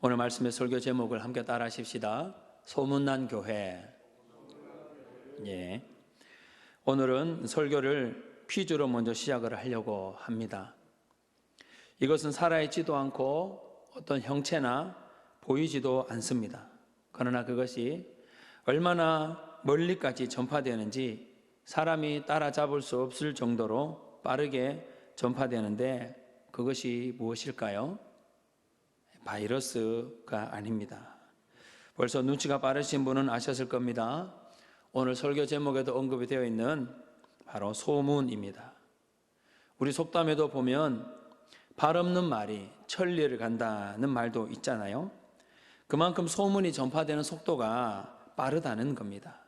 오늘 말씀의 설교 제목을 함께 따라 하십시다. 소문난 교회. 예. 오늘은 설교를 퀴즈로 먼저 시작을 하려고 합니다. 이것은 살아있지도 않고 어떤 형체나 보이지도 않습니다. 그러나 그것이 얼마나 멀리까지 전파되는지 사람이 따라잡을 수 없을 정도로 빠르게 전파되는데 그것이 무엇일까요? 바이러스가 아닙니다. 벌써 눈치가 빠르신 분은 아셨을 겁니다. 오늘 설교 제목에도 언급이 되어 있는 바로 소문입니다. 우리 속담에도 보면 발 없는 말이 천리를 간다는 말도 있잖아요. 그만큼 소문이 전파되는 속도가 빠르다는 겁니다.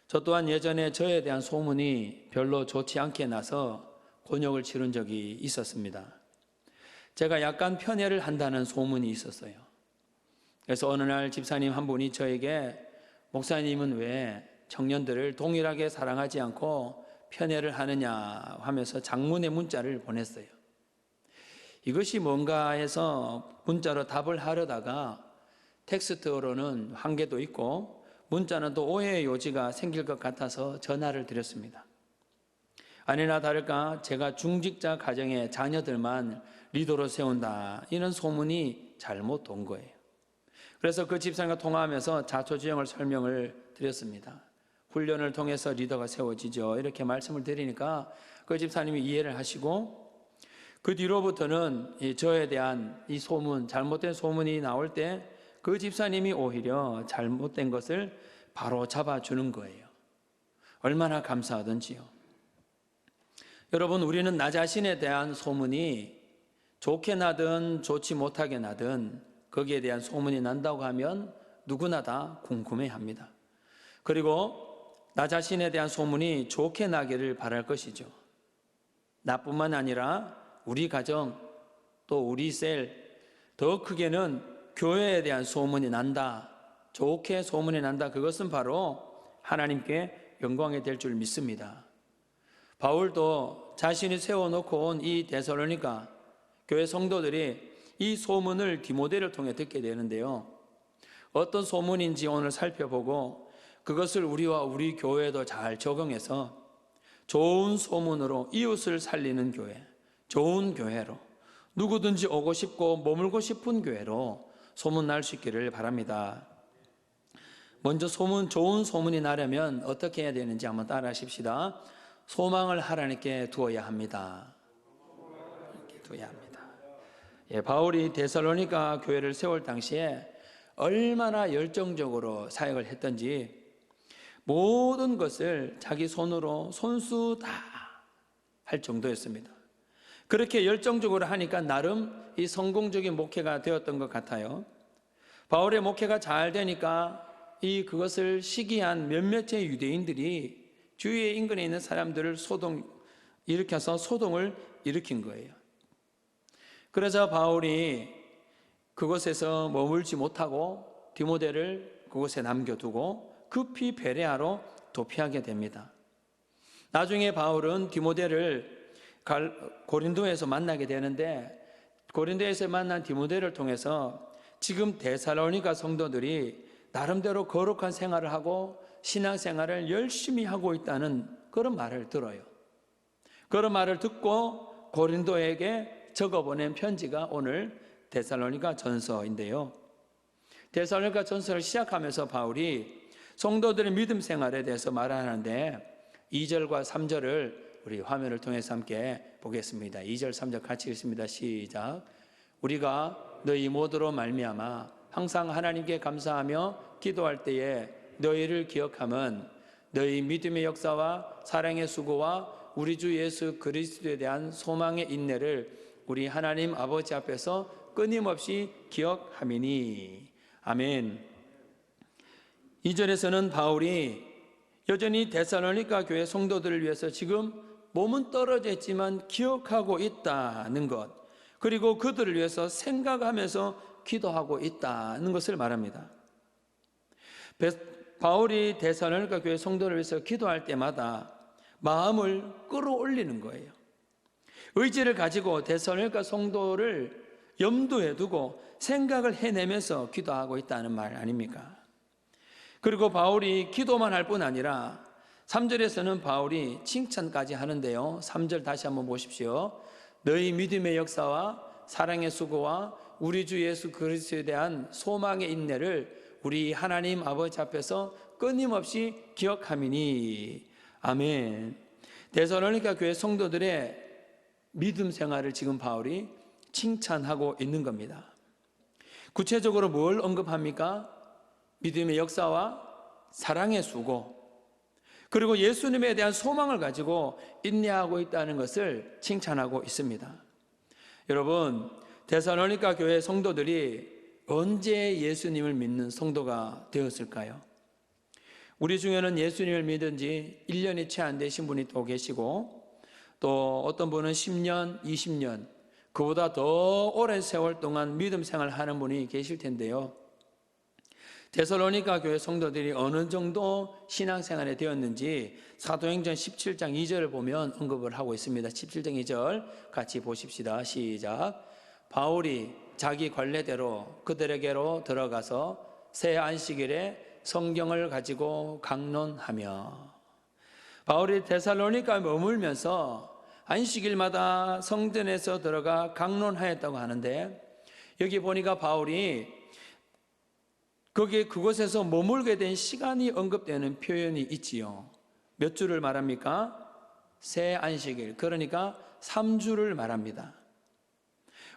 저 또한 예전에 저에 대한 소문이 별로 좋지 않게 나서 곤욕을 치른 적이 있었습니다. 제가 약간 편애를 한다는 소문이 있었어요. 그래서 어느 날 집사님 한 분이 저에게 목사님은 왜 청년들을 동일하게 사랑하지 않고 편애를 하느냐 하면서 장문의 문자를 보냈어요. 이것이 뭔가 해서 문자로 답을 하려다가 텍스트로는 한계도 있고 문자는 또 오해의 요지가 생길 것 같아서 전화를 드렸습니다. 아니나 다를까 제가 중직자 가정의 자녀들만 리더로 세운다 이런 소문이 잘못 온 거예요. 그래서 그 집사님과 통화하면서 자초지종을 설명을 드렸습니다. 훈련을 통해서 리더가 세워지죠. 이렇게 말씀을 드리니까 그 집사님이 이해를 하시고 그 뒤로부터는 저에 대한 이 소문, 잘못된 소문이 나올 때 그 집사님이 오히려 잘못된 것을 바로 잡아주는 거예요. 얼마나 감사하던지요. 여러분, 우리는 나 자신에 대한 소문이 좋게 나든 좋지 못하게 나든 거기에 대한 소문이 난다고 하면 누구나 다 궁금해합니다. 그리고 나 자신에 대한 소문이 좋게 나기를 바랄 것이죠. 나뿐만 아니라 우리 가정 또 우리 셀, 더 크게는 교회에 대한 소문이 난다, 좋게 소문이 난다. 그것은 바로 하나님께 영광이 될 줄 믿습니다. 바울도 자신이 세워놓고 온 이 데살로니가 교회 성도들이 이 소문을 디모데를 통해 듣게 되는데요. 어떤 소문인지 오늘 살펴보고 그것을 우리와 우리 교회도 잘 적용해서 좋은 소문으로 이웃을 살리는 교회, 좋은 교회로 누구든지 오고 싶고 머물고 싶은 교회로 소문날 수 있기를 바랍니다. 먼저 좋은 소문이 나려면 어떻게 해야 되는지 한번 따라 하십시다. 소망을 하나님께 두어야 합니다. 이렇게 두어야 합니다. 바울이 데살로니가 교회를 세울 당시에 얼마나 열정적으로 사역을 했던지 모든 것을 자기 손으로 손수 다 할 정도였습니다. 그렇게 열정적으로 하니까 나름 이 성공적인 목회가 되었던 것 같아요. 바울의 목회가 잘 되니까 그것을 시기한 몇몇의 유대인들이 주위의 인근에 있는 사람들을 일으켜서 소동을 일으킨 거예요. 그래서 바울이 그곳에서 머물지 못하고 디모데를 그곳에 남겨두고 급히 베레아로 도피하게 됩니다. 나중에 바울은 디모데를 고린도에서 만나게 되는데 고린도에서 만난 디모데를 통해서 지금 데살로니가 성도들이 나름대로 거룩한 생활을 하고 신앙생활을 열심히 하고 있다는 그런 말을 들어요. 그런 말을 듣고 고린도에게 적어보낸 편지가 오늘 데살로니가 전서인데요. 데살로니가 전서를 시작하면서 바울이 성도들의 믿음 생활에 대해서 말하는데 2절과 3절을 우리 화면을 통해서 함께 보겠습니다. 2절, 3절 같이 읽습니다. 시작. 우리가 너희 모두로 말미암아 항상 하나님께 감사하며 기도할 때에 너희를 기억함은 너희 믿음의 역사와 사랑의 수고와 우리 주 예수 그리스도에 대한 소망의 인내를 우리 하나님 아버지 앞에서 끊임없이 기억함이니. 아멘. 2절에서는 바울이 여전히 데살로니가 교회 성도들을 위해서 지금 몸은 떨어져 있지만 기억하고 있다는 것, 그리고 그들을 위해서 생각하면서 기도하고 있다는 것을 말합니다. 바울이 데살로니가 교회 성도를 위해서 기도할 때마다 마음을 끌어올리는 거예요. 의지를 가지고 데살로니가 성도를 염두에 두고 생각을 해내면서 기도하고 있다는 말 아닙니까? 그리고 바울이 기도만 할 뿐 아니라 3절에서는 바울이 칭찬까지 하는데요. 3절 다시 한번 보십시오. 너희 믿음의 역사와 사랑의 수고와 우리 주 예수 그리스도에 대한 소망의 인내를 우리 하나님 아버지 앞에서 끊임없이 기억함이니. 아멘. 데살로니가 교회 성도들의 믿음 생활을 지금 바울이 칭찬하고 있는 겁니다. 구체적으로 뭘 언급합니까? 믿음의 역사와 사랑의 수고, 그리고 예수님에 대한 소망을 가지고 인내하고 있다는 것을 칭찬하고 있습니다. 여러분, 데살로니가 교회 성도들이 언제 예수님을 믿는 성도가 되었을까요? 우리 중에는 예수님을 믿은 지 1년이 채 안 되신 분이 또 계시고, 또 어떤 분은 10년, 20년, 그보다 더 오랜 세월 동안 믿음 생활을 하는 분이 계실 텐데요. 데살로니가 교회 성도들이 어느 정도 신앙생활에 되었는지 사도행전 17장 2절을 보면 언급을 하고 있습니다. 17장 2절 같이 보십시다. 시작. 바울이 자기 관례대로 그들에게로 들어가서 새 안식일에 성경을 가지고 강론하며, 바울이 데살로니가에 머물면서 안식일마다 성전에서 들어가 강론하였다고 하는데, 여기 보니까 바울이 그곳에서 머물게 된 시간이 언급되는 표현이 있지요. 몇 주를 말합니까? 새 안식일, 그러니까 3주를 말합니다.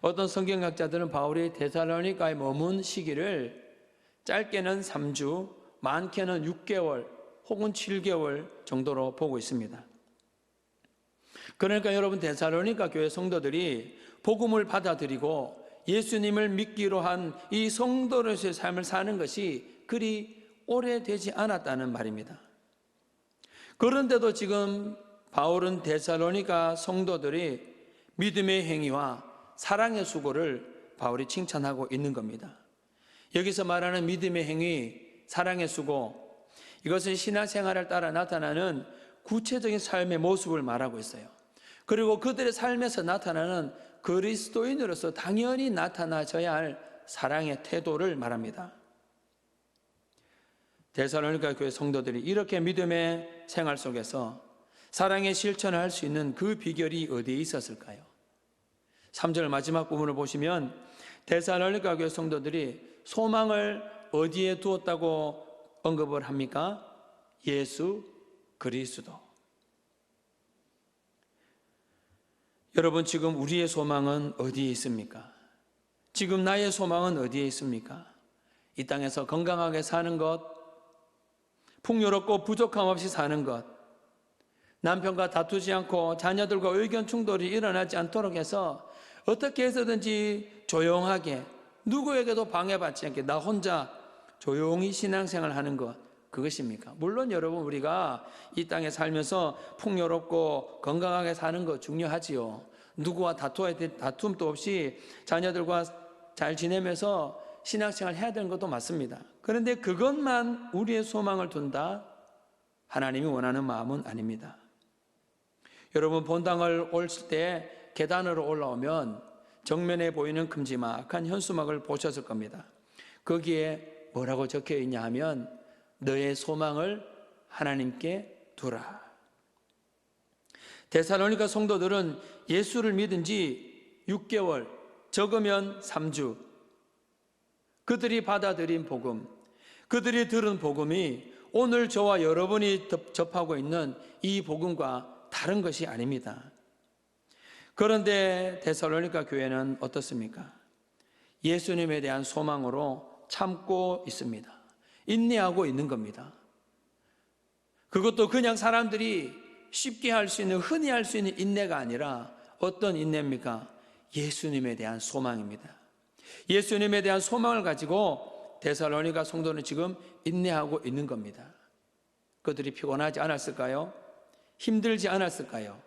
어떤 성경학자들은 바울이 데살로니가에 머문 시기를 짧게는 3주, 많게는 6개월 혹은 7개월 정도로 보고 있습니다. 그러니까 여러분, 데살로니가 교회 성도들이 복음을 받아들이고 예수님을 믿기로 한 이 성도로서의 삶을 사는 것이 그리 오래되지 않았다는 말입니다. 그런데도 지금 바울은 데살로니가 성도들이 믿음의 행위와 사랑의 수고를 바울이 칭찬하고 있는 겁니다. 여기서 말하는 믿음의 행위, 사랑의 수고, 이것은 신앙생활을 따라 나타나는 구체적인 삶의 모습을 말하고 있어요. 그리고 그들의 삶에서 나타나는 그리스도인으로서 당연히 나타나져야 할 사랑의 태도를 말합니다. 데살로니가 교회 성도들이 이렇게 믿음의 생활 속에서 사랑의 실천을 할 수 있는 그 비결이 어디에 있었을까요? 3절 마지막 부분을 보시면 데살로니가 교회 성도들이 소망을 어디에 두었다고 언급을 합니까? 예수 그리스도. 여러분, 지금 우리의 소망은 어디에 있습니까? 지금 나의 소망은 어디에 있습니까? 이 땅에서 건강하게 사는 것, 풍요롭고 부족함 없이 사는 것, 남편과 다투지 않고 자녀들과 의견 충돌이 일어나지 않도록 해서 어떻게 해서든지 조용하게, 누구에게도 방해받지 않게 나 혼자 조용히 신앙생활 하는 것, 그것입니까? 물론 여러분, 우리가 이 땅에 살면서 풍요롭고 건강하게 사는 것 중요하지요. 누구와 다툼도 없이 자녀들과 잘 지내면서 신앙생활 해야 되는 것도 맞습니다. 그런데 그것만 우리의 소망을 둔다? 하나님이 원하는 마음은 아닙니다. 여러분, 본당을 올 때 계단으로 올라오면 정면에 보이는 큼지막한 현수막을 보셨을 겁니다. 거기에 뭐라고 적혀 있냐 하면 너의 소망을 하나님께 두라. 데살로니가 성도들은 예수를 믿은 지 6개월, 적으면 3주, 그들이 받아들인 복음, 그들이 들은 복음이 오늘 저와 여러분이 접하고 있는 이 복음과 다른 것이 아닙니다. 그런데 데살로니가 교회는 어떻습니까? 예수님에 대한 소망으로 참고 있습니다. 인내하고 있는 겁니다. 그것도 그냥 사람들이 쉽게 할 수 있는, 흔히 할 수 있는 인내가 아니라 어떤 인내입니까? 예수님에 대한 소망입니다. 예수님에 대한 소망을 가지고 데살로니가 성도는 지금 인내하고 있는 겁니다. 그들이 피곤하지 않았을까요? 힘들지 않았을까요?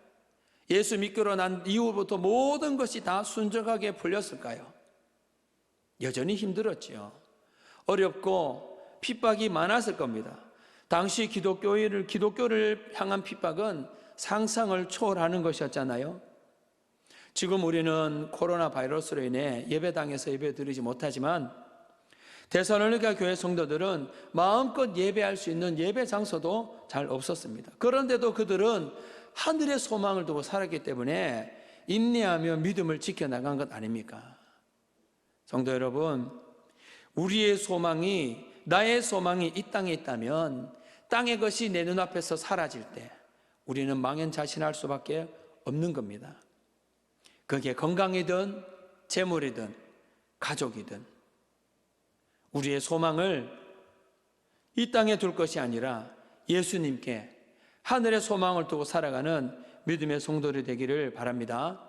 예수 믿기로 난 이후부터 모든 것이 다 순적하게 풀렸을까요? 여전히 힘들었지요. 어렵고 핍박이 많았을 겁니다. 당시 기독교를 향한 핍박은 상상을 초월하는 것이었잖아요. 지금 우리는 코로나 바이러스로 인해 예배당에서 예배 드리지 못하지만 데살로니가 교회 성도들은 마음껏 예배할 수 있는 예배 장소도 잘 없었습니다. 그런데도 그들은 하늘의 소망을 두고 살았기 때문에 인내하며 믿음을 지켜나간 것 아닙니까? 성도 여러분, 우리의 소망이, 나의 소망이 이 땅에 있다면 땅의 것이 내 눈앞에서 사라질 때 우리는 망연자실할 수밖에 없는 겁니다. 그게 건강이든 재물이든 가족이든 우리의 소망을 이 땅에 둘 것이 아니라 예수님께 하늘의 소망을 두고 살아가는 믿음의 성도들이 되기를 바랍니다.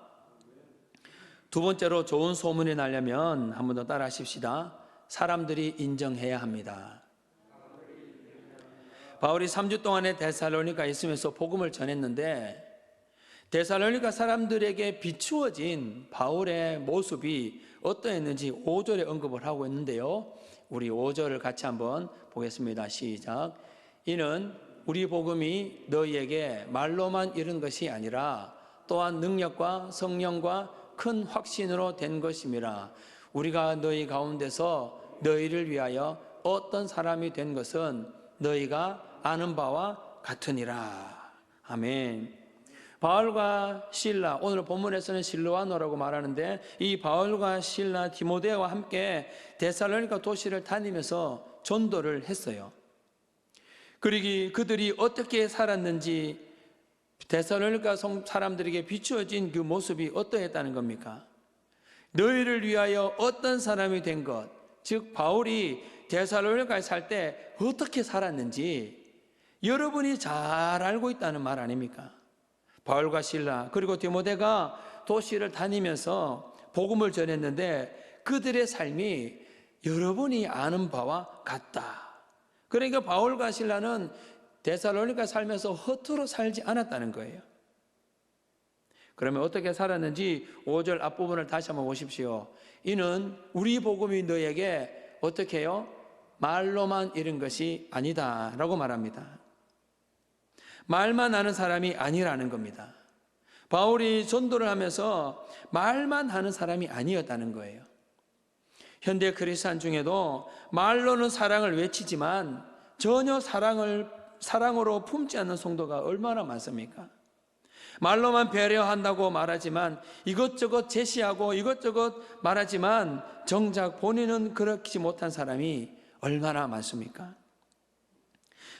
두 번째로 좋은 소문이 나려면 한 번 더 따라 하십시다. 사람들이 인정해야 합니다. 바울이 3주 동안에 데살로니가에 있으면서 복음을 전했는데 데살로니가 사람들에게 비추어진 바울의 모습이 어떠했는지 5절에 언급을 하고 있는데요. 우리 5절을 같이 한번 보겠습니다. 시작. 이는 우리 복음이 너희에게 말로만 이른 것이 아니라 또한 능력과 성령과 큰 확신으로 된 것임이라. 우리가 너희 가운데서 너희를 위하여 어떤 사람이 된 것은 너희가 아는 바와 같으니라. 아멘. 바울과 실라, 오늘 본문에서는 실로아노라고 말하는데 이 바울과 실라, 디모데와 함께 데살로니가 도시를 다니면서 전도를 했어요. 그리고 그들이 어떻게 살았는지 데살로니가 사람들에게 비추어진 그 모습이 어떠했다는 겁니까? 너희를 위하여 어떤 사람이 된 것, 즉 바울이 데살로니가에 살 때 어떻게 살았는지 여러분이 잘 알고 있다는 말 아닙니까? 바울과 실라 그리고 디모데가 도시를 다니면서 복음을 전했는데 그들의 삶이 여러분이 아는 바와 같다. 그러니까 바울과 실라는 데살로니가 살면서 허투루 살지 않았다는 거예요. 그러면 어떻게 살았는지 5절 앞부분을 다시 한번 보십시오. 이는 우리 복음이 너에게 어떻게 해요? 말로만 이른 것이 아니다 라고 말합니다. 말만 하는 사람이 아니라는 겁니다. 바울이 전도를 하면서 말만 하는 사람이 아니었다는 거예요. 현대 크리스찬 중에도 말로는 사랑을 외치지만 전혀 사랑으로 품지 않는 성도가 얼마나 많습니까? 말로만 배려한다고 말하지만 이것저것 제시하고 이것저것 말하지만 정작 본인은 그렇지 못한 사람이 얼마나 많습니까?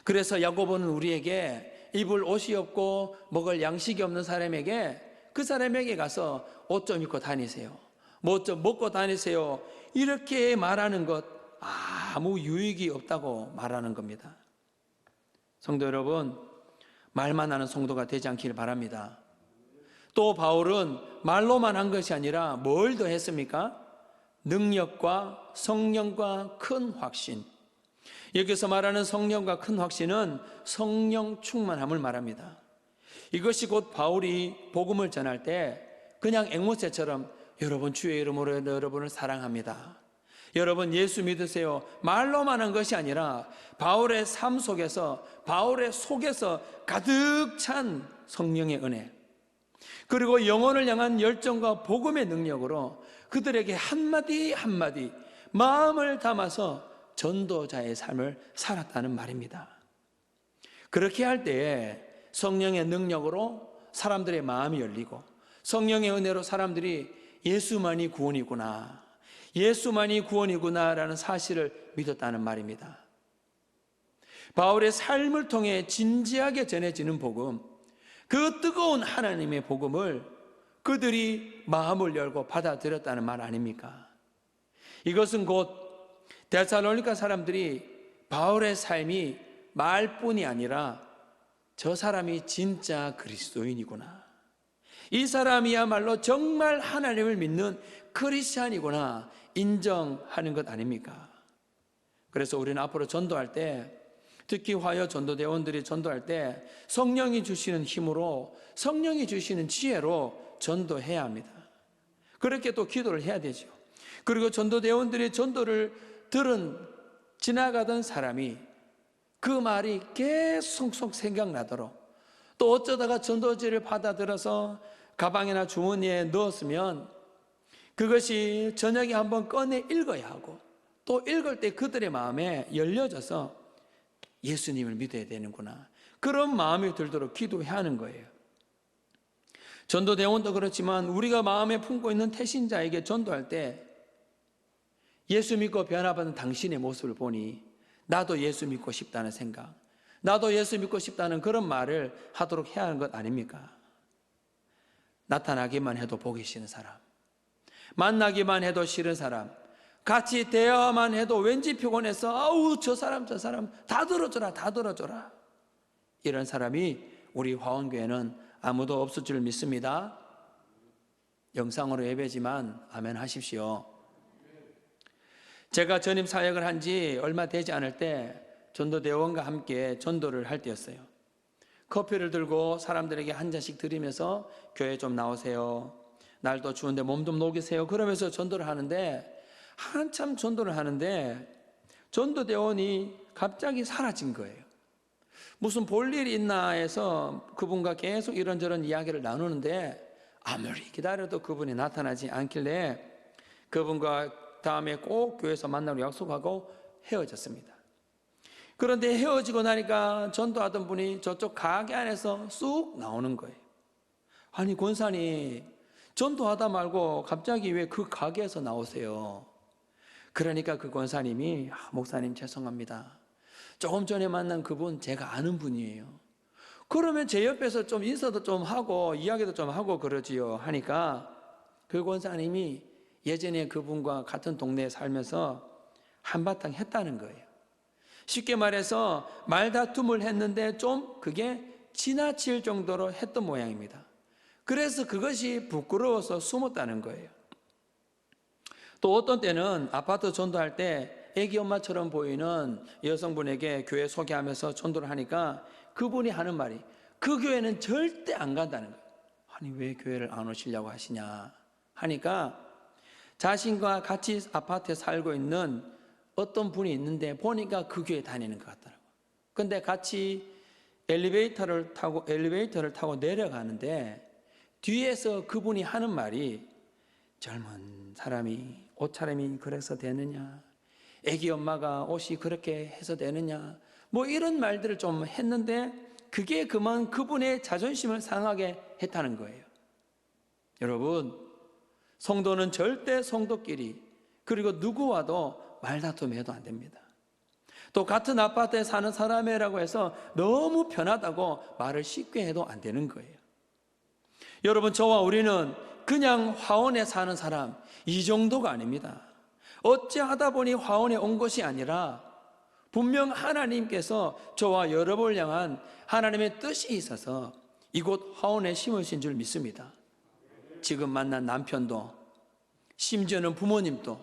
그래서 야고보는 우리에게 입을 옷이 없고 먹을 양식이 없는 사람에게 그 사람에게 가서 옷 좀 입고 다니세요. 뭐 좀 먹고 다니세요. 이렇게 말하는 것 아무 유익이 없다고 말하는 겁니다. 성도 여러분, 말만 하는 성도가 되지 않기를 바랍니다. 또 바울은 말로만 한 것이 아니라 뭘 더 했습니까? 능력과 성령과 큰 확신. 여기서 말하는 성령과 큰 확신은 성령 충만함을 말합니다. 이것이 곧 바울이 복음을 전할 때 그냥 앵무새처럼 여러분 주의 이름으로 여러분을 사랑합니다. 여러분 예수 믿으세요. 말로만 한 것이 아니라 바울의 삶 속에서 바울의 속에서 가득 찬 성령의 은혜 그리고 영혼을 향한 열정과 복음의 능력으로 그들에게 한마디 한마디 마음을 담아서 전도자의 삶을 살았다는 말입니다. 그렇게 할 때에 성령의 능력으로 사람들의 마음이 열리고 성령의 은혜로 사람들이 예수만이 구원이구나, 예수만이 구원이구나라는 사실을 믿었다는 말입니다. 바울의 삶을 통해 진지하게 전해지는 복음, 그 뜨거운 하나님의 복음을 그들이 마음을 열고 받아들였다는 말 아닙니까? 이것은 곧 데살로니가 사람들이 바울의 삶이 말뿐이 아니라 저 사람이 진짜 그리스도인이구나, 이 사람이야말로 정말 하나님을 믿는 크리스찬이구나 인정하는 것 아닙니까? 그래서 우리는 앞으로 전도할 때, 특히 화요 전도대원들이 전도할 때 성령이 주시는 힘으로, 성령이 주시는 지혜로 전도해야 합니다. 그렇게 또 기도를 해야 되죠. 그리고 전도대원들이 전도를 지나가던 사람이 그 말이 계속 생각나도록, 또 어쩌다가 전도지를 받아들여서 가방이나 주머니에 넣었으면 그것이 저녁에 한번 꺼내 읽어야 하고, 또 읽을 때 그들의 마음에 열려져서 예수님을 믿어야 되는구나, 그런 마음이 들도록 기도해야 하는 거예요. 전도대원도 그렇지만 우리가 마음에 품고 있는 태신자에게 전도할 때 예수 믿고 변화받은 당신의 모습을 보니 나도 예수 믿고 싶다는 생각, 나도 예수 믿고 싶다는 그런 말을 하도록 해야 하는 것 아닙니까? 나타나기만 해도 보기 싫은 사람, 만나기만 해도 싫은 사람, 같이 대화만 해도 왠지 피곤해서 아우 저 사람 다 들어줘라, 이런 사람이 우리 화원교회는 아무도 없을 줄 믿습니다. 영상으로 예배지만 아멘 하십시오. 제가 전임 사역을 한 지 얼마 되지 않을 때 전도대원과 함께 전도를 할 때였어요. 커피를 들고 사람들에게 한 잔씩 드리면서 교회 좀 나오세요, 날도 추운데 몸 좀 녹이세요, 그러면서 전도를 하는데, 한참 전도를 하는데 전도대원이 갑자기 사라진 거예요. 무슨 볼 일이 있나 해서 그분과 계속 이런저런 이야기를 나누는데 아무리 기다려도 그분이 나타나지 않길래 그분과 다음에 꼭 교회에서 만나러 약속하고 헤어졌습니다. 그런데 헤어지고 나니까 전도하던 분이 저쪽 가게 안에서 쑥 나오는 거예요. 아니 권사님, 전도하다 말고 갑자기 왜 그 가게에서 나오세요? 그러니까 그 권사님이 목사님 죄송합니다, 조금 전에 만난 그분 제가 아는 분이에요. 그러면 제 옆에서 좀 인사도 좀 하고 이야기도 좀 하고 그러지요 하니까 그 권사님이 예전에 그분과 같은 동네에 살면서 한바탕 했다는 거예요. 쉽게 말해서 말다툼을 했는데 좀 그게 지나칠 정도로 했던 모양입니다. 그래서 그것이 부끄러워서 숨었다는 거예요. 또 어떤 때는 아파트 전도할 때 애기 엄마처럼 보이는 여성분에게 교회 소개하면서 전도를 하니까 그분이 하는 말이 그 교회는 절대 안 간다는 거예요. 아니 왜 교회를 안 오시려고 하시냐 하니까 자신과 같이 아파트에 살고 있는 어떤 분이 있는데 보니까 그 교회 다니는 것 같더라고요. 근데 같이 엘리베이터를 타고 내려가는데 뒤에서 그분이 하는 말이 젊은 사람이 옷차림이 그래서 되느냐, 애기 엄마가 옷이 그렇게 해서 되느냐, 뭐 이런 말들을 좀 했는데 그게 그만 그분의 자존심을 상하게 했다는 거예요. 여러분, 성도는 절대 성도끼리, 그리고 누구와도 말다툼해도 안 됩니다. 또 같은 아파트에 사는 사람이라고 해서 너무 편하다고 말을 쉽게 해도 안 되는 거예요. 여러분, 저와 우리는 그냥 화원에 사는 사람 이 정도가 아닙니다. 어찌하다 보니 화원에 온 것이 아니라 분명 하나님께서 저와 여러분을 향한 하나님의 뜻이 있어서 이곳 화원에 심으신 줄 믿습니다. 지금 만난 남편도, 심지어는 부모님도,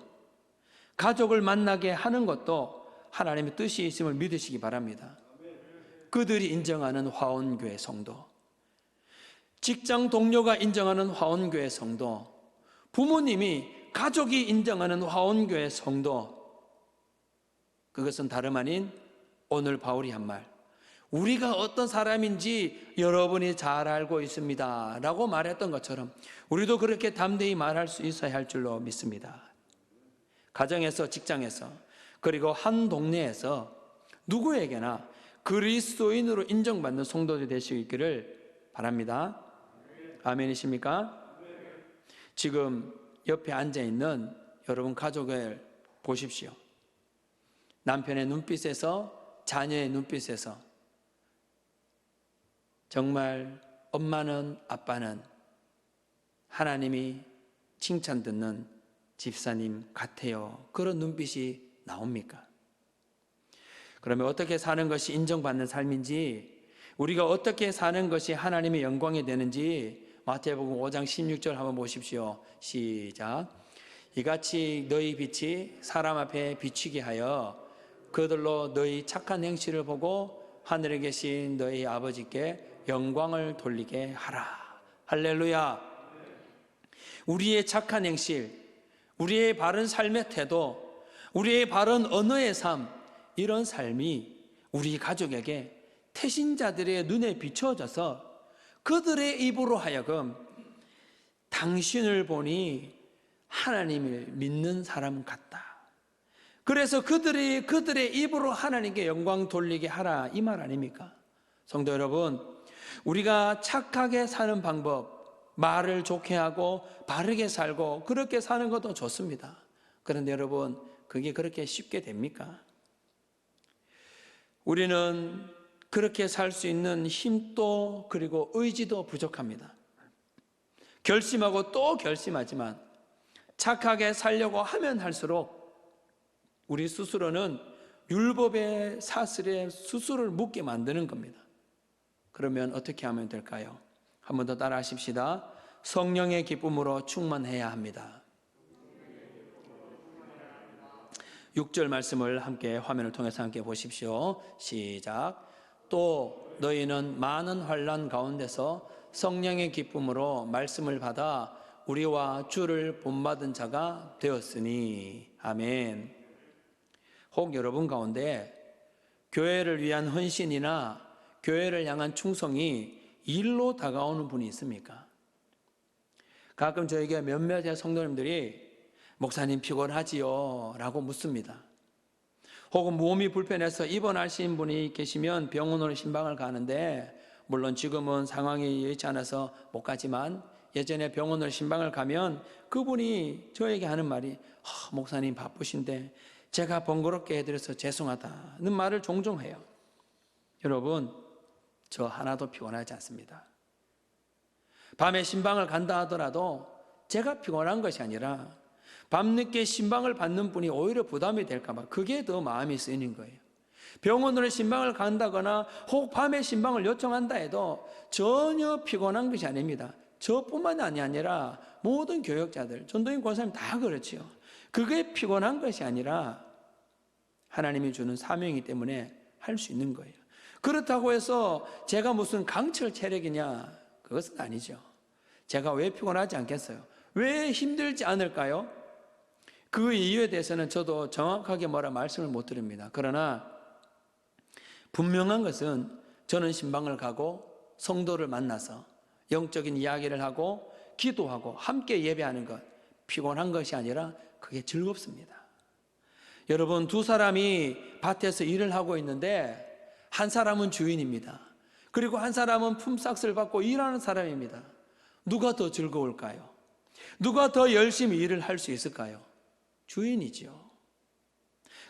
가족을 만나게 하는 것도 하나님의 뜻이 있음을 믿으시기 바랍니다. 그들이 인정하는 화원교회 성도, 직장 동료가 인정하는 화원교회 성도, 부모님이, 가족이 인정하는 화원교회 성도, 그것은 다름 아닌 오늘 바울이 한 말, 우리가 어떤 사람인지 여러분이 잘 알고 있습니다 라고 말했던 것처럼 우리도 그렇게 담대히 말할 수 있어야 할 줄로 믿습니다. 가정에서, 직장에서, 그리고 한 동네에서 누구에게나 그리스도인으로 인정받는 성도들이 될 수 있기를 바랍니다. 아멘이십니까? 지금 옆에 앉아있는 여러분 가족을 보십시오. 남편의 눈빛에서, 자녀의 눈빛에서 정말 엄마는, 아빠는 하나님이 칭찬 듣는 집사님 같아요, 그런 눈빛이 나옵니까? 그러면 어떻게 사는 것이 인정받는 삶인지, 우리가 어떻게 사는 것이 하나님의 영광이 되는지 마태복음 5장 16절 한번 보십시오. 시작. 이같이 너희 빛이 사람 앞에 비치게 하여 그들로 너희 착한 행실을 보고 하늘에 계신 너희 아버지께 영광을 돌리게 하라. 할렐루야. 우리의 착한 행실, 우리의 바른 삶의 태도, 우리의 바른 언어의 삶, 이런 삶이 우리 가족에게 태신자들의 눈에 비춰져서 그들의 입으로 하여금 당신을 보니 하나님을 믿는 사람 같다. 그래서 그들의 입으로 하나님께 영광 돌리게 하라, 이 말 아닙니까? 성도 여러분, 우리가 착하게 사는 방법, 말을 좋게 하고 바르게 살고 그렇게 사는 것도 좋습니다. 그런데 여러분, 그게 그렇게 쉽게 됩니까? 우리는 그렇게 살 수 있는 힘도 그리고 의지도 부족합니다. 결심하고 또 결심하지만 착하게 살려고 하면 할수록 우리 스스로는 율법의 사슬에 스스로를 묶게 만드는 겁니다. 그러면 어떻게 하면 될까요? 한 번 더 따라 하십시다. 성령의 기쁨으로 충만해야 합니다. 6절 말씀을 함께 화면을 통해서 함께 보십시오. 시작. 또 너희는 많은 환난 가운데서 성령의 기쁨으로 말씀을 받아 우리와 주를 본받은 자가 되었으니. 아멘. 혹 여러분 가운데 교회를 위한 헌신이나 교회를 향한 충성이 일로 다가오는 분이 있습니까? 가끔 저에게 몇몇의 성도님들이 목사님 피곤하지요? 라고 묻습니다. 혹은 몸이 불편해서 입원하신 분이 계시면 병원으로 신방을 가는데, 물론 지금은 상황이 여의치 않아서 못 가지만 예전에 병원으로 신방을 가면 그분이 저에게 하는 말이 목사님 바쁘신데 제가 번거롭게 해드려서 죄송하다는 말을 종종 해요. 여러분, 저 하나도 피곤하지 않습니다. 밤에 신방을 간다 하더라도 제가 피곤한 것이 아니라 밤늦게 신방을 받는 분이 오히려 부담이 될까 봐 그게 더 마음이 쓰이는 거예요. 병원으로 신방을 간다거나 혹 밤에 신방을 요청한다 해도 전혀 피곤한 것이 아닙니다. 저뿐만이 아니라 모든 교역자들, 전도인 권사님 다 그렇지요. 그게 피곤한 것이 아니라 하나님이 주는 사명이기 때문에 할 수 있는 거예요. 그렇다고 해서 제가 무슨 강철 체력이냐? 그것은 아니죠. 제가 왜 피곤하지 않겠어요? 왜 힘들지 않을까요? 그 이유에 대해서는 저도 정확하게 뭐라 말씀을 못 드립니다. 그러나 분명한 것은 저는 신방을 가고 성도를 만나서 영적인 이야기를 하고 기도하고 함께 예배하는 것, 피곤한 것이 아니라 그게 즐겁습니다. 여러분, 두 사람이 밭에서 일을 하고 있는데 한 사람은 주인입니다. 그리고 한 사람은 품삯을 받고 일하는 사람입니다. 누가 더 즐거울까요? 누가 더 열심히 일을 할 수 있을까요? 주인이지요.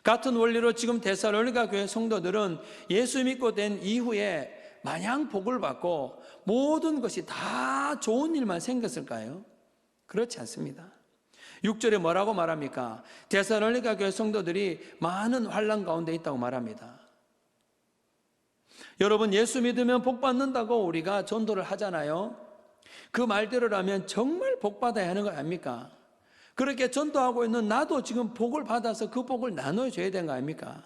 같은 원리로 지금 데살로니가 교회 성도들은 예수 믿고 된 이후에 마냥 복을 받고 모든 것이 다 좋은 일만 생겼을까요? 그렇지 않습니다. 6절에 뭐라고 말합니까? 데살로니가 교회 성도들이 많은 환난 가운데 있다고 말합니다. 여러분, 예수 믿으면 복 받는다고 우리가 전도를 하잖아요. 그 말대로라면 정말 복 받아야 하는 거 아닙니까? 그렇게 전도하고 있는 나도 지금 복을 받아서 그 복을 나눠줘야 되는 거 아닙니까?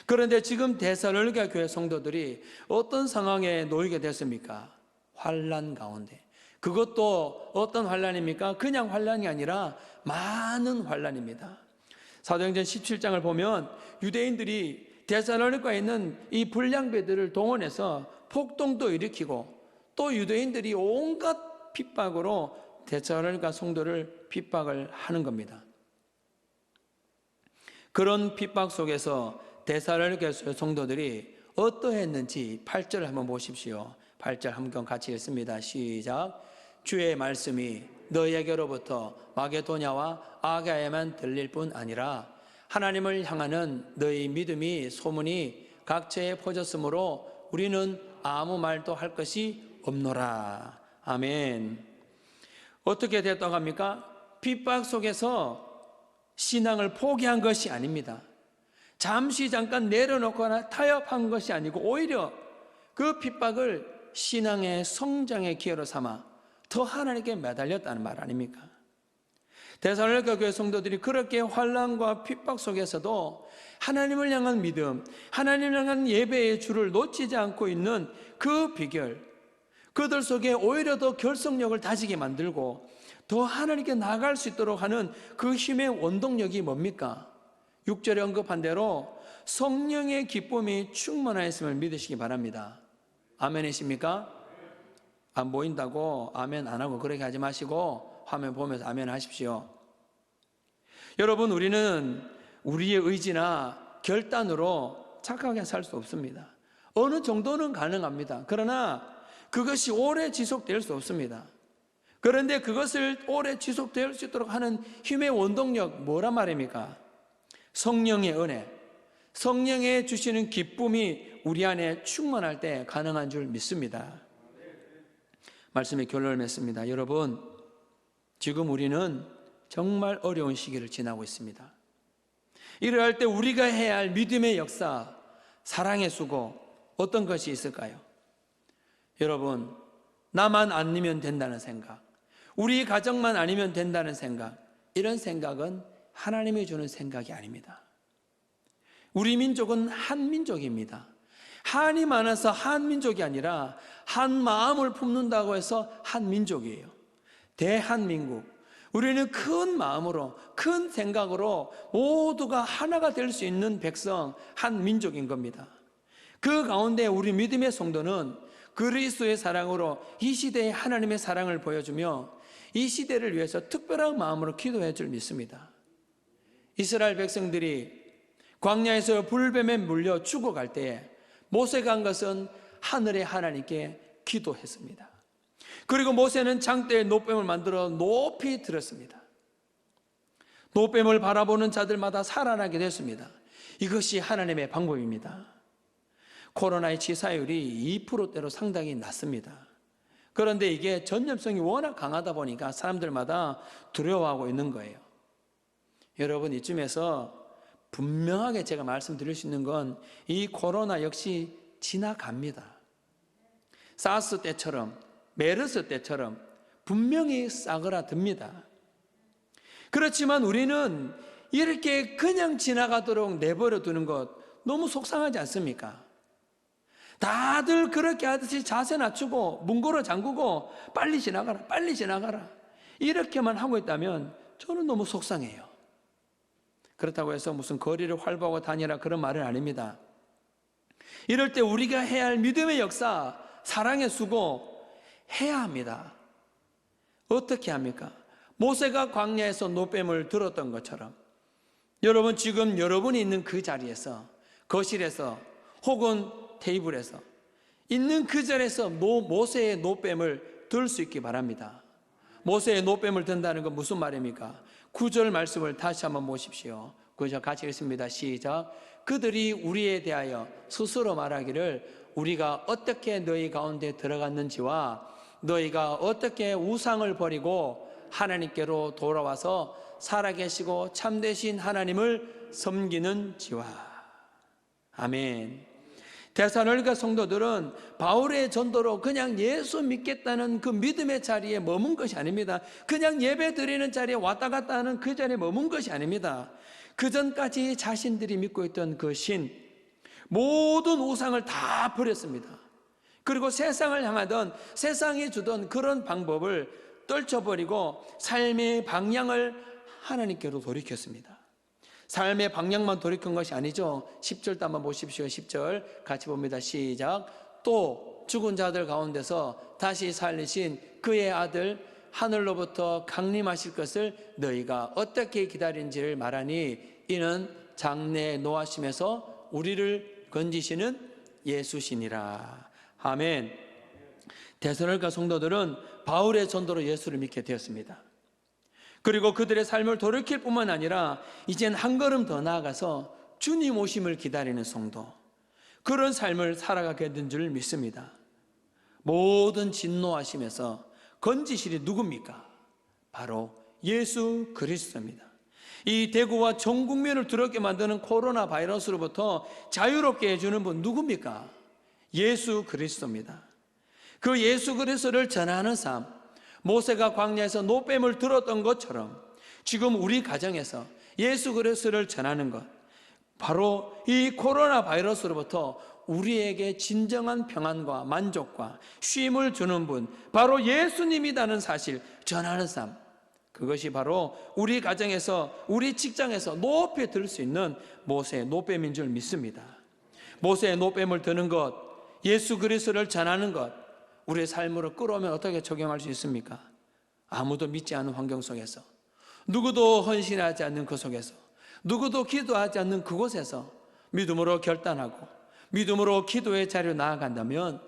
그런데 지금 데살로니가 교회 성도들이 어떤 상황에 놓이게 됐습니까? 환난 가운데. 그것도 어떤 환난입니까? 그냥 환난이 아니라 많은 환난입니다. 사도행전 17장을 보면 유대인들이 데살로니가에 있는 이 불량배들을 동원해서 폭동도 일으키고 또 유대인들이 온갖 핍박으로 데살로니가 성도를 핍박을 하는 겁니다. 그런 핍박 속에서 데살로니가 성도들이 어떠했는지 8절 한번 보십시오. 8절 함께 같이 읽습니다. 시작. 주의 말씀이 너희에게로부터 마게도냐와 아가야에만 들릴 뿐 아니라 하나님을 향하는 너희 믿음이 소문이 각처에 퍼졌으므로 우리는 아무 말도 할 것이 없노라. 아멘. 어떻게 됐다고 합니까? 핍박 속에서 신앙을 포기한 것이 아닙니다. 잠깐 내려놓거나 타협한 것이 아니고 오히려 그 핍박을 신앙의 성장의 기회로 삼아 더 하나님께 매달렸다는 말 아닙니까? 데살로니가 교회 성도들이 그렇게 환난과 핍박 속에서도 하나님을 향한 믿음, 하나님을 향한 예배의 줄을 놓치지 않고 있는 그 비결, 그들 속에 오히려 더 결속력을 다지게 만들고 더 하나님께 나아갈 수 있도록 하는 그 힘의 원동력이 뭡니까? 6절에 언급한 대로 성령의 기쁨이 충만하였음을 믿으시기 바랍니다. 아멘이십니까? 안 보인다고 아멘 안 하고 그렇게 하지 마시고 화면 보면서 아멘 하십시오. 여러분, 우리는 우리의 의지나 결단으로 착하게 살 수 없습니다. 어느 정도는 가능합니다. 그러나 그것이 오래 지속될 수 없습니다. 그런데 그것을 오래 지속될 수 있도록 하는 힘의 원동력 뭐란 말입니까? 성령의 은혜, 성령의 주시는 기쁨이 우리 안에 충만할 때 가능한 줄 믿습니다. 말씀의 결론을 맺습니다. 여러분, 지금 우리는 정말 어려운 시기를 지나고 있습니다. 이러할 때 우리가 해야 할 믿음의 역사, 사랑의 수고, 어떤 것이 있을까요? 여러분, 나만 아니면 된다는 생각, 우리 가정만 아니면 된다는 생각, 이런 생각은 하나님이 주는 생각이 아닙니다. 우리 민족은 한민족입니다. 한이 많아서 한민족이 아니라 한 마음을 품는다고 해서 한민족이에요. 대한민국. 우리는 큰 마음으로, 큰 생각으로 모두가 하나가 될 수 있는 백성, 한민족인 겁니다. 그 가운데 우리 믿음의 성도는 그리스도의 사랑으로 이 시대에 하나님의 사랑을 보여주며 이 시대를 위해서 특별한 마음으로 기도해 줄 믿습니다. 이스라엘 백성들이 광야에서 불뱀에 물려 죽어갈 때에 모세가 한 것은 하늘의 하나님께 기도했습니다. 그리고 모세는 장대에 노뱀을 만들어 높이 들었습니다. 노뱀을 바라보는 자들마다 살아나게 됐습니다. 이것이 하나님의 방법입니다. 코로나의 치사율이 2%대로 상당히 낮습니다. 그런데 이게 전염성이 워낙 강하다 보니까 사람들마다 두려워하고 있는 거예요. 여러분, 이쯤에서 분명하게 제가 말씀드릴 수 있는 건 이 코로나 역시 지나갑니다. 사스 때처럼, 메르스 때처럼 분명히 싸그라듭니다. 그렇지만 우리는 이렇게 그냥 지나가도록 내버려 두는 것 너무 속상하지 않습니까? 다들 그렇게 하듯이 자세 낮추고 문고로 잠그고 빨리 지나가라, 빨리 지나가라, 이렇게만 하고 있다면 저는 너무 속상해요. 그렇다고 해서 무슨 거리를 활보하고 다니라 그런 말은 아닙니다. 이럴 때 우리가 해야 할 믿음의 역사, 사랑의 수고 해야 합니다. 어떻게 합니까? 모세가 광야에서 노뱀을 들었던 것처럼 여러분, 지금 여러분이 있는 그 자리에서, 거실에서 혹은 테이블에서 있는 그 자리에서 모세의 노뱀을 들 수 있기 바랍니다. 모세의 노뱀을 든다는 건 무슨 말입니까? 9절 말씀을 다시 한번 보십시오. 9절 같이 읽습니다. 시작. 그들이 우리에 대하여 스스로 말하기를 우리가 어떻게 너희 가운데 들어갔는지와 너희가 어떻게 우상을 버리고 하나님께로 돌아와서 살아계시고 참되신 하나님을 섬기는지와. 아멘. 데살로니가 성도들은 바울의 전도로 그냥 예수 믿겠다는 그 믿음의 자리에 머문 것이 아닙니다. 그냥 예배 드리는 자리에 왔다 갔다 하는 그 자리에 머문 것이 아닙니다. 그 전까지 자신들이 믿고 있던 그 신, 모든 우상을 다 버렸습니다. 그리고 세상을 향하던, 세상이 주던 그런 방법을 떨쳐버리고 삶의 방향을 하나님께로 돌이켰습니다. 삶의 방향만 돌이킨 것이 아니죠. 10절도 한번 보십시오. 10절 같이 봅니다. 시작. 또 죽은 자들 가운데서 다시 살리신 그의 아들 하늘로부터 강림하실 것을 너희가 어떻게 기다린지를 말하니 이는 장래에 노하심에서 우리를 건지시는 예수시니라. 아멘. 데살로니가 성도들은 바울의 전도로 예수를 믿게 되었습니다. 그리고 그들의 삶을 돌이킬 뿐만 아니라 이젠 한 걸음 더 나아가서 주님 오심을 기다리는 성도, 그런 삶을 살아가게 된 줄 믿습니다. 모든 진노하심에서 건지실이 누굽니까? 바로 예수 그리스도입니다. 이 대구와 전 국민을 두렵게 만드는 코로나 바이러스로부터 자유롭게 해주는 분 누굽니까? 예수 그리스도입니다. 그 예수 그리스도를 전하는 삶, 모세가 광야에서 노뱀을 들었던 것처럼 지금 우리 가정에서 예수 그리스도를 전하는 것, 바로 이 코로나 바이러스로부터 우리에게 진정한 평안과 만족과 쉼을 주는 분, 바로 예수님이라는 사실 전하는 삶, 그것이 바로 우리 가정에서, 우리 직장에서 높이 들 수 있는 모세의 노뱀인 줄 믿습니다. 모세의 노뱀을 드는 것, 예수 그리스도를 전하는 것, 우리의 삶으로 끌어오면 어떻게 적용할 수 있습니까? 아무도 믿지 않는 환경 속에서, 누구도 헌신하지 않는 그 속에서, 누구도 기도하지 않는 그곳에서 믿음으로 결단하고 믿음으로 기도의 자리로 나아간다면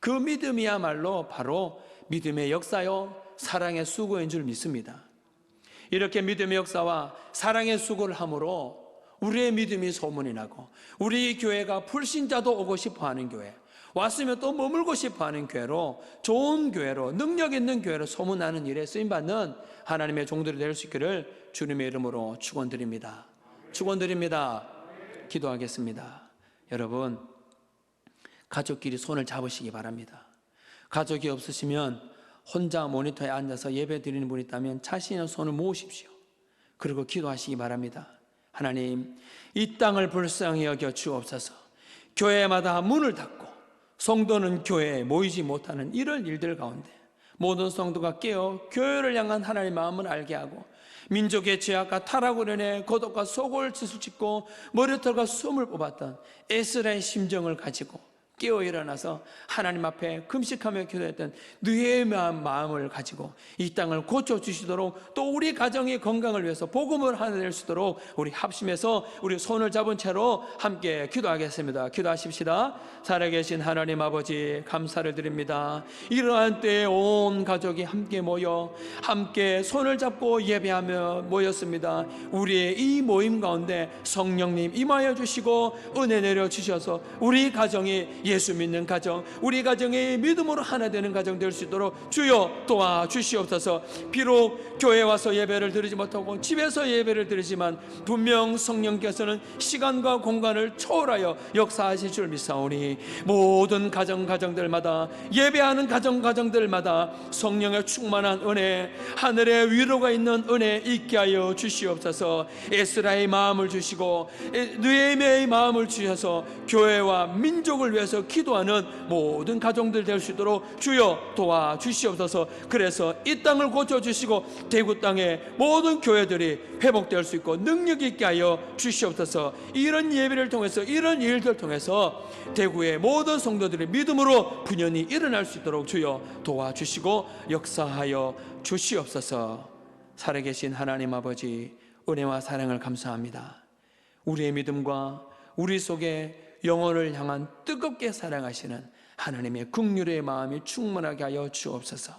그 믿음이야말로 바로 믿음의 역사요 사랑의 수고인 줄 믿습니다. 이렇게 믿음의 역사와 사랑의 수고를 함으로 우리의 믿음이 소문이 나고 우리 교회가 불신자도 오고 싶어하는 교회, 왔으면 또 머물고 싶어하는 교회로, 좋은 교회로, 능력 있는 교회로 소문나는 일에 쓰임받는 하나님의 종들이 될 수 있기를 주님의 이름으로 축원드립니다. 축원드립니다. 기도하겠습니다. 여러분, 가족끼리 손을 잡으시기 바랍니다. 가족이 없으시면 혼자 모니터에 앉아서 예배 드리는 분이 있다면 자신의 손을 모으십시오. 그리고 기도하시기 바랍니다. 하나님, 이 땅을 불쌍히 여겨 주옵소서. 교회마다 문을 닫고 성도는 교회에 모이지 못하는 이런 일들 가운데 모든 성도가 깨어 교회를 향한 하나님의 마음을 알게 하고 민족의 죄악과 타락으로 인해 고독과 속을 짓고 머리털과 숨을 뽑았던 에스라의 심정을 가지고 깨어 일어나서 하나님 앞에 금식하며 기도했던 느헤미야의 마음을 가지고 이 땅을 고쳐주시도록, 또 우리 가정의 건강을 위해서 복음을 하나 될 수 있도록 우리 합심해서 우리 손을 잡은 채로 함께 기도하겠습니다. 기도하십시다. 살아계신 하나님 아버지, 감사를 드립니다. 이러한 때에 온 가족이 함께 모여 함께 손을 잡고 예배하며 모였습니다. 우리의 이 모임 가운데 성령님 임하여 주시고 은혜 내려 주셔서 우리 가정이 예수 믿는 가정, 우리 가정이 믿음으로 하나 되는 가정 될 수 있도록 주여 도와주시옵소서. 비록 교회에 와서 예배를 드리지 못하고 집에서 예배를 드리지만 분명 성령께서는 시간과 공간을 초월하여 역사하실 줄 믿사오니 모든 가정들마다, 예배하는 가정들마다 성령의 충만한 은혜, 하늘의 위로가 있는 은혜 있게 하여 주시옵소서. 에스라의 마음을 주시고 느헤미야의 마음을 주셔서 교회와 민족을 위해서 기도하는 모든 가정들 될 수 있도록 주여 도와주시옵소서. 그래서 이 땅을 고쳐주시고 대구 땅의 모든 교회들이 회복될 수 있고 능력 있게 하여 주시옵소서. 이런 예배를 통해서, 이런 일들을 통해서 대구의 모든 성도들이 믿음으로 분연히 일어날 수 있도록 주여 도와주시고 역사하여 주시옵소서. 살아계신 하나님 아버지, 은혜와 사랑을 감사합니다. 우리의 믿음과 우리 속에 영혼을 향한 뜨겁게 사랑하시는 하나님의 긍휼의 마음이 충만하게 하여 주옵소서.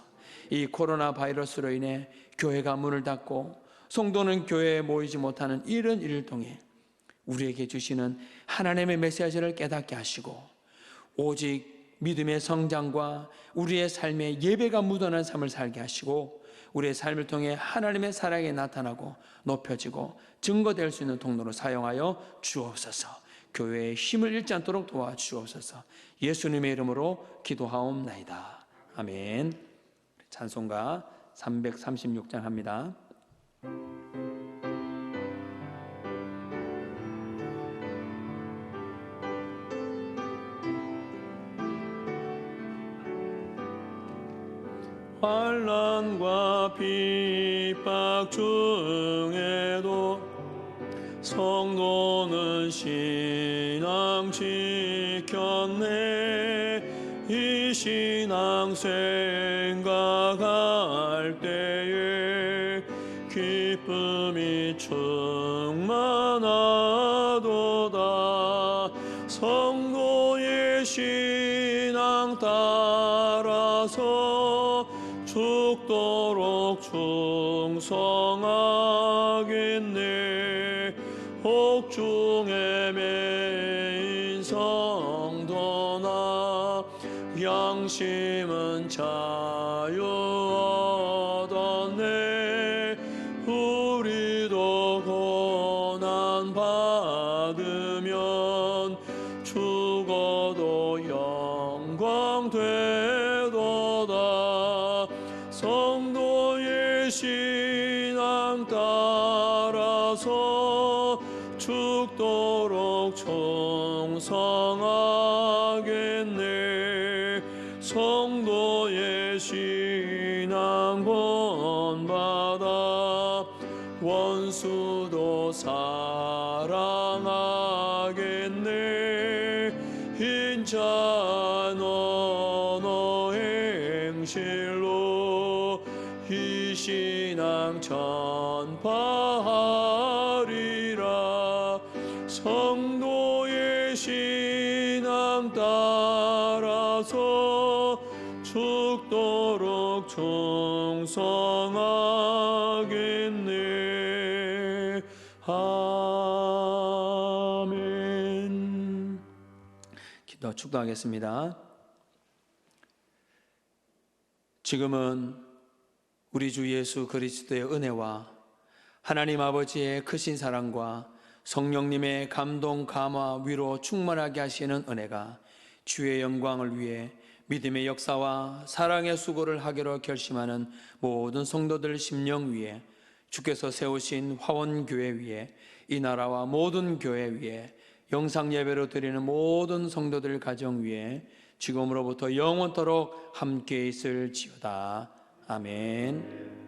이 코로나 바이러스로 인해 교회가 문을 닫고 성도는 교회에 모이지 못하는 이런 일을 통해 우리에게 주시는 하나님의 메시지를 깨닫게 하시고 오직 믿음의 성장과 우리의 삶에 예배가 묻어난 삶을 살게 하시고 우리의 삶을 통해 하나님의 사랑이 나타나고 높여지고 증거될 수 있는 통로로 사용하여 주옵소서. 교회의 힘을 잃지 않도록 도와주옵소서. 예수님의 이름으로 기도하옵나이다. 아멘. 찬송가 336장 합니다. 환난과 핍박 중에도 성도는 신앙 지켰네. 이 신앙 생각할 때에 기쁨이 충만하도다. 성도의 신앙 따라서 죽도록 충성하겠네. 복중에 매인 성도나 양심은 자유 얻었네. 우리도 고난 받으면 죽어도 영광 되도다. 성도의 신앙 따라서 죽도록 충성하겠네. 성도의 신앙 본받아 원수도 사랑하겠네. 인자 너의 진실로 이 신앙 전파하리라. 성도의 신앙 따라서 죽도록 충성하겠네. 아멘. 기도 축도하겠습니다. 지금은 우리 주 예수 그리스도의 은혜와 하나님 아버지의 크신 사랑과 성령님의 감동, 감화, 위로 충만하게 하시는 은혜가 주의 영광을 위해 믿음의 역사와 사랑의 수고를 하기로 결심하는 모든 성도들 심령 위에, 주께서 세우신 화원교회 위에, 이 나라와 모든 교회 위에, 영상 예배로 드리는 모든 성도들 가정 위에 지금으로부터 영원토록 함께 있을지어다. 아멘.